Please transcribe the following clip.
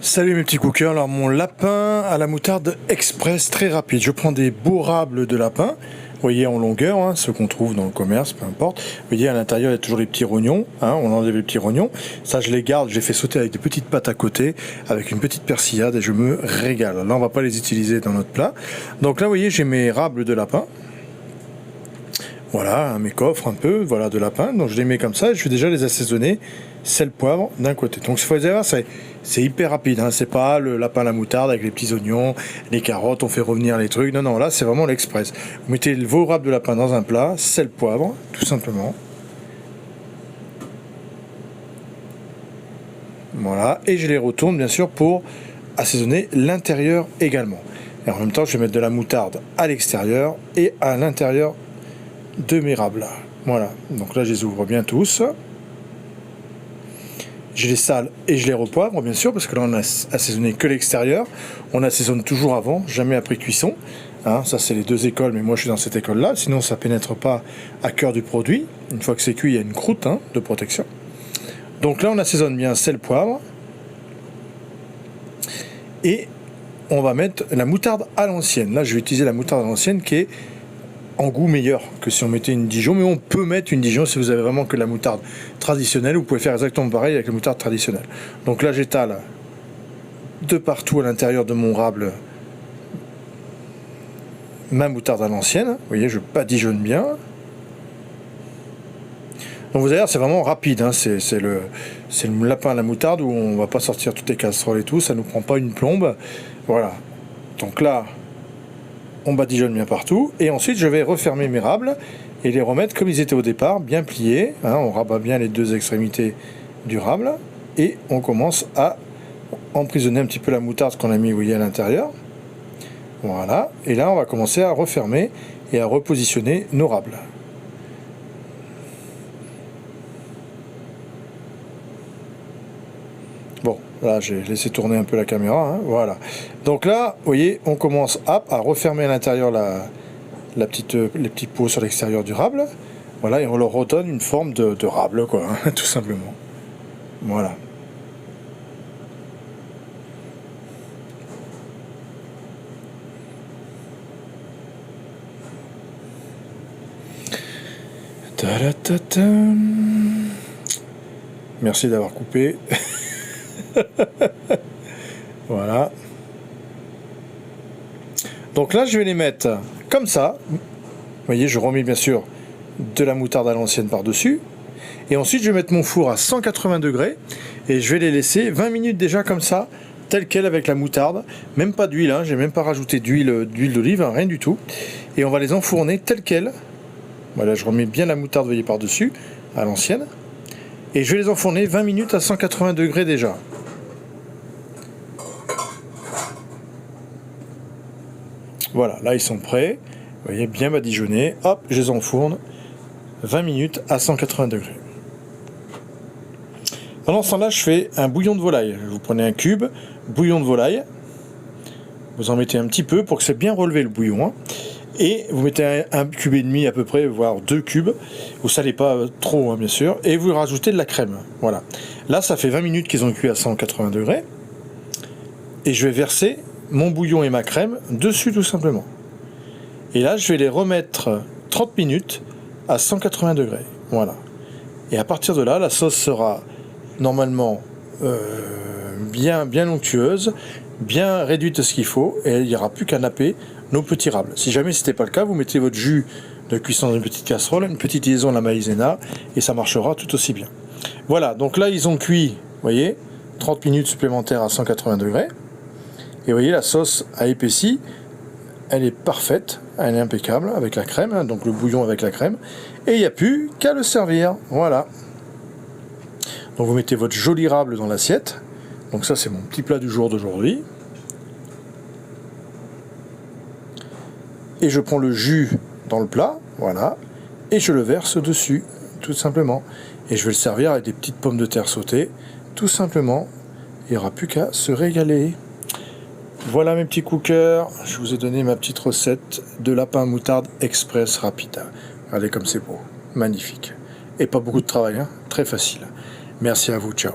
Salut mes petits cookers, alors mon lapin à la moutarde express très rapide. Je prends des bourrables de lapin, vous voyez en longueur, hein, ceux qu'on trouve dans le commerce, peu importe. Vous voyez à l'intérieur il y a toujours les petits rognons, hein, on enlève les petits rognons. Ça je les garde, je les fais sauter avec des petites pâtes à côté, avec une petite persillade et je me régale. Là on va pas les utiliser dans notre plat. Donc là vous voyez j'ai mes rables de lapin. Voilà, mes coffres un peu, voilà de lapin. Donc je les mets comme ça et je vais déjà les assaisonner. Sel, poivre d'un côté. Donc il faut savoir, c'est hyper rapide. Hein. C'est pas le lapin à la moutarde avec les petits oignons, les carottes, on fait revenir les trucs. Non, non, là c'est vraiment l'express. Vous mettez vos rables de lapin dans un plat, sel, poivre, tout simplement. Voilà, et je les retourne bien sûr pour assaisonner l'intérieur également. Et en même temps, je vais mettre de la moutarde à l'extérieur et à l'intérieur de mes rables. Voilà, donc là je les ouvre bien tous. Je les sale et je les repoivre bien sûr parce que là on a assaisonné que l'extérieur. On assaisonne toujours avant, jamais après cuisson. Hein, ça c'est les deux écoles, mais moi je suis dans cette école là, sinon ça pénètre pas à cœur du produit. Une fois que c'est cuit, il y a une croûte de protection. Donc là on assaisonne bien sel, poivre. Et on va mettre la moutarde à l'ancienne. Là je vais utiliser la moutarde à l'ancienne qui est en goût meilleur que si on mettait une Dijon, mais on peut mettre une Dijon si vous avez vraiment que la moutarde traditionnelle, vous pouvez faire exactement pareil avec la moutarde traditionnelle. Donc là j'étale de partout à l'intérieur de mon rable ma moutarde à l'ancienne, vous voyez je badigeonne bien. Donc vous allez voir c'est vraiment rapide, hein. c'est le lapin à la moutarde où on va pas sortir toutes les casseroles et tout, ça nous prend pas une plombe, voilà. Donc là on badigeonne bien partout, et ensuite je vais refermer mes rables et les remettre comme ils étaient au départ, bien pliés, hein, on rabat bien les deux extrémités du rable, et on commence à emprisonner un petit peu la moutarde qu'on a mis à l'intérieur, voilà, et là on va commencer à refermer et à repositionner nos rables. Bon, là j'ai laissé tourner un peu la caméra, hein, voilà. Donc là, vous voyez, on commence à refermer à l'intérieur les petits pots sur l'extérieur du rable. Voilà, et on leur redonne une forme de rable, quoi, hein, tout simplement. Voilà. Merci d'avoir coupé. Voilà. Donc là je vais les mettre comme ça. Vous voyez je remets bien sûr de la moutarde à l'ancienne par dessus. Et ensuite je vais mettre mon four à 180 degrés. Et je vais les laisser 20 minutes déjà comme ça, telle quelle avec la moutarde. Même pas d'huile, hein, j'ai même pas rajouté d'huile d'olive, hein, rien du tout. Et on va les enfourner telle quelle. Voilà, je remets bien la moutarde, vous voyez, par dessus, à l'ancienne. Et je vais les enfourner 20 minutes à 180 degrés déjà. Voilà, là ils sont prêts. Vous voyez, bien badigeonnés. Hop, je les enfourne 20 minutes à 180 degrés. Pendant ce temps-là, je fais un bouillon de volaille. Vous prenez un cube, bouillon de volaille. Vous en mettez un petit peu pour que c'est bien relevé le bouillon. Hein. Et vous mettez un cube et demi à peu près, voire 2 cubes. Vous salez pas trop, hein, bien sûr. Et vous rajoutez de la crème. Voilà. Là, ça fait 20 minutes qu'ils ont cuit à 180 degrés. Et je vais verser mon bouillon et ma crème dessus tout simplement. Et là, je vais les remettre 30 minutes à 180 degrés. Voilà. Et à partir de là, la sauce sera normalement bien onctueuse, bien réduite ce qu'il faut, et il n'y aura plus qu'à napper nos petits rables. Si jamais ce n'était pas le cas, vous mettez votre jus de cuisson dans une petite casserole, une petite liaison à la maïzena, et ça marchera tout aussi bien. Voilà, donc là ils ont cuit, vous voyez, 30 minutes supplémentaires à 180 degrés. Et vous voyez, la sauce a épaissi, elle est parfaite, elle est impeccable avec la crème, hein, donc le bouillon avec la crème. Et il n'y a plus qu'à le servir, voilà. Donc vous mettez votre joli rable dans l'assiette. Donc ça c'est mon petit plat du jour d'aujourd'hui. Et je prends le jus dans le plat, voilà. Et je le verse dessus, tout simplement. Et je vais le servir avec des petites pommes de terre sautées, tout simplement. Il n'y aura plus qu'à se régaler. Voilà mes petits cookers, je vous ai donné ma petite recette de lapin à moutarde express rapide. Regardez comme c'est beau, magnifique. Et pas beaucoup de travail, hein, très facile. Merci à vous, ciao.